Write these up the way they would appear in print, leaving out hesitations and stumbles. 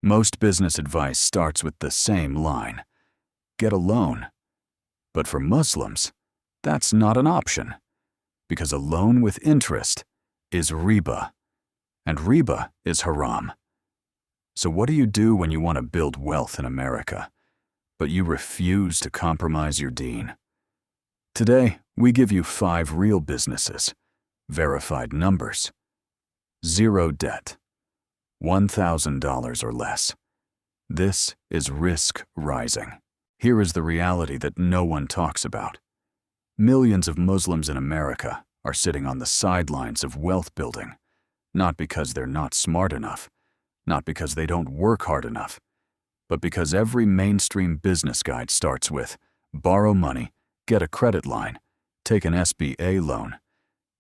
Most business advice starts with the same line: get a loan. But for Muslims, that's not an option, because a loan with interest is riba, and riba is haram. So what do you do when you want to build wealth in America, but you refuse to compromise your deen? Today, we give you 5 real businesses, verified numbers, 0 debt, $1,000 or less. This is Rizq rising. Here is the reality that no one talks about. Millions of Muslims in America are sitting on the sidelines of wealth building, not because they're not smart enough, not because they don't work hard enough, but because every mainstream business guide starts with borrow money, get a credit line, take an SBA loan.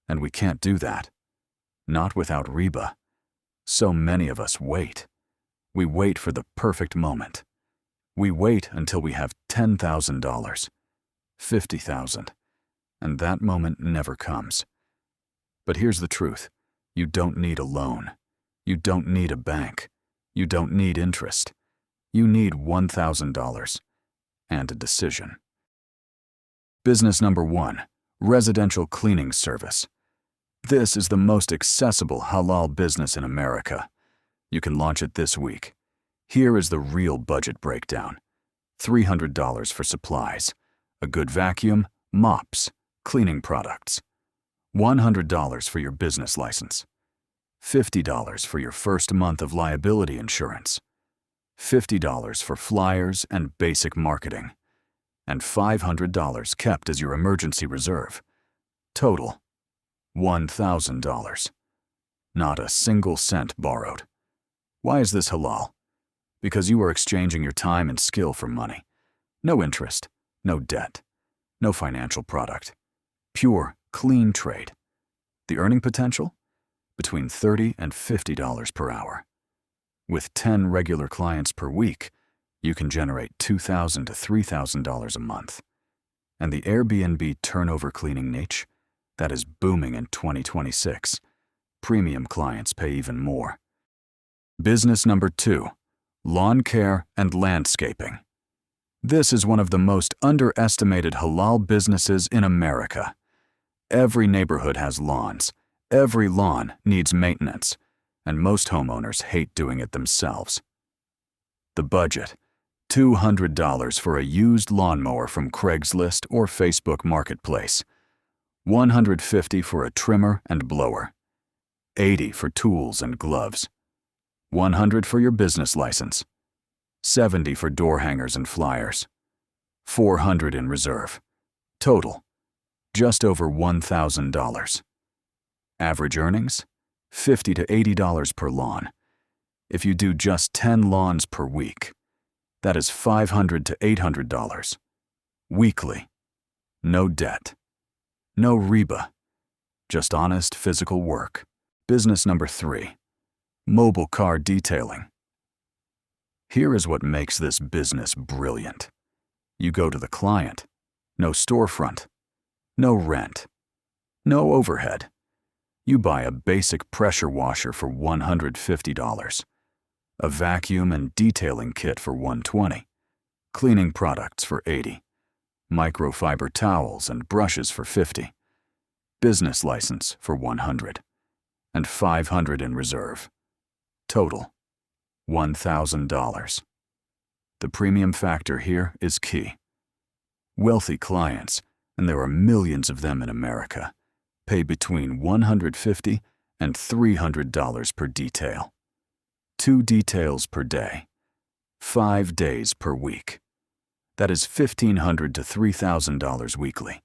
And we can't do that. Not without riba. So many of us wait. We wait for the perfect moment. We wait until we have $10,000, $50,000, and that moment never comes. But here's the truth. You don't need a loan. You don't need a bank. You don't need interest. You need $1,000 and a decision. Business number 1, residential cleaning service. This is the most accessible halal business in America. You can launch it this week. Here is the real budget breakdown. $300 for supplies, a good vacuum, mops, cleaning products. $100 for your business license. $50 for your first month of liability insurance. $50 for flyers and basic marketing. And $500 kept as your emergency reserve. Total, $1,000. Not a single cent borrowed. Why is this halal? Because you are exchanging your time and skill for money. No interest, no debt, no financial product. Pure, clean trade. The earning potential? Between $30 and $50 per hour. With 10 regular clients per week, you can generate $2,000 to $3,000 a month. And the Airbnb turnover cleaning niche? That is booming in 2026. Premium clients pay even more. Business number 2, lawn care and landscaping. This is one of the most underestimated halal businesses in America. Every neighborhood has lawns. Every lawn needs maintenance, and most homeowners hate doing it themselves. The budget: $200 for a used lawnmower from Craigslist or Facebook Marketplace. $150 for a trimmer and blower. $80 for tools and gloves. $100 for your business license. $70 for door hangers and flyers. $400 in reserve. Total, just over $1,000. Average earnings? $50 to $80 per lawn. If you do just 10 lawns per week, that is $500 to $800. Weekly. No debt. No riba. Just honest physical work. Business number 3, mobile car detailing. Here is what makes this business brilliant. You go to the client. No storefront. No rent. No overhead. You buy a basic pressure washer for $150, a vacuum and detailing kit for $120, cleaning products for $80, microfiber towels and brushes for $50, business license for $100, and $500 in reserve. Total, $1,000. The premium factor here is key. Wealthy clients, and there are millions of them in America, pay between $150 and $300 per detail. 2 details per day. 5 days per week. That is $1,500 to $3,000 weekly.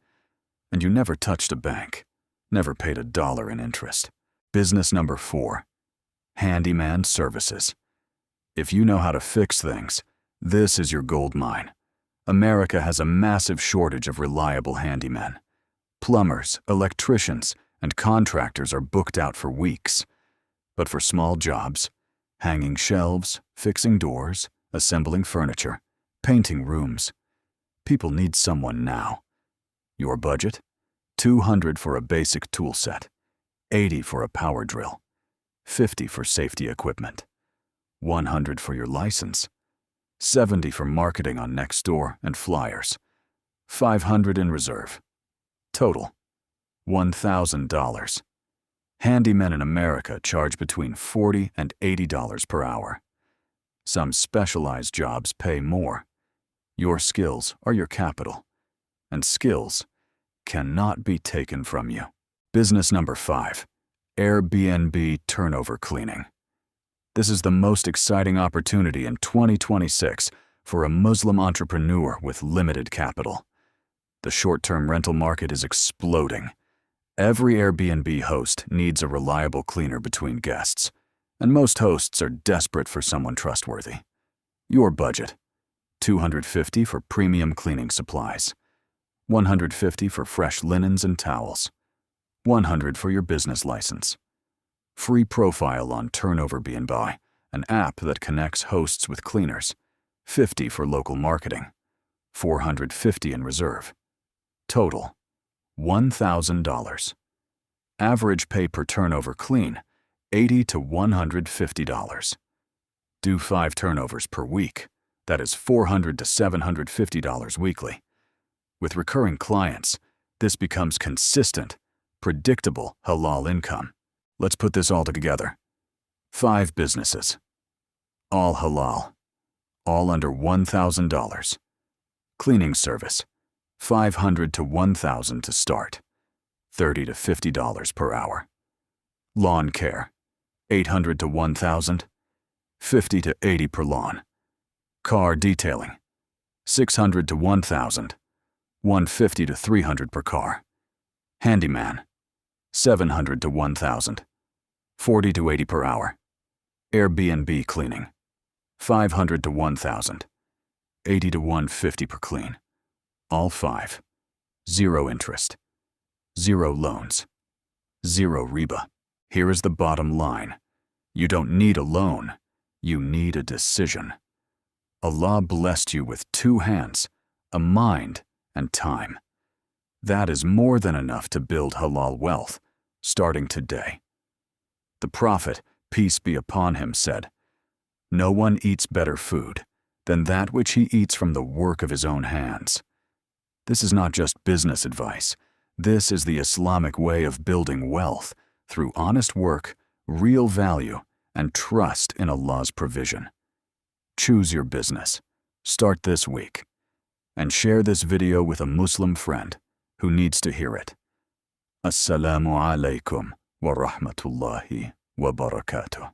And you never touched a bank, never paid $1 in interest. Business number 4, Handyman Services. If you know how to fix things, this is your gold mine. America has a massive shortage of reliable handymen. Plumbers, electricians, and contractors are booked out for weeks. But for small jobs, hanging shelves, fixing doors, assembling furniture, painting rooms, people need someone now. Your budget? $200 for a basic tool set, $80 for a power drill, $50 for safety equipment, $100 for your license, $70 for marketing on Nextdoor and flyers, $500 in reserve. Total, $1,000. Handymen in America charge between $40 and $80 per hour. Some specialized jobs pay more. Your skills are your capital, and skills cannot be taken from you. Business number 5, Airbnb turnover cleaning. This is the most exciting opportunity in 2026 for a Muslim entrepreneur with limited capital. The short-term rental market is exploding. Every Airbnb host needs a reliable cleaner between guests, and most hosts are desperate for someone trustworthy. Your budget: $250 for premium cleaning supplies, $150 for fresh linens and towels, $100 for your business license. Free profile on Turnover-B&B, an app that connects hosts with cleaners, $50 for local marketing, $450 in reserve. Total, $1,000. Average pay per turnover clean, $80 to $150. Do 5 turnovers per week. That is $400 to $750 weekly. With recurring clients, this becomes consistent, predictable halal income. Let's put this all together. 5 businesses, all halal, all under $1,000. Cleaning service, $500 to $1,000 to start, $30 to $50 per hour. Lawn care, $800 to $1,000, $50 to $80 per lawn. Car detailing, $600 to $1,000, $150 to $300 per car. Handyman, $700 to $1,000, $40 to $80 per hour. Airbnb cleaning, $500 to $1,000, $80 to $150 per clean. All 5. 0 interest, 0 loans, 0 riba. Here is the bottom line. You don't need a loan. You need a decision. Allah blessed you with 2 hands, a mind, and time. That is more than enough to build halal wealth, starting today. The Prophet, peace be upon him, said, "No one eats better food than that which he eats from the work of his own hands." This is not just business advice. This is the Islamic way of building wealth through honest work, real value, and trust in Allah's provision. Choose your business. Start this week. And share this video with a Muslim friend who needs to hear it. Assalamu alaikum wa rahmatullahi wa barakatuh.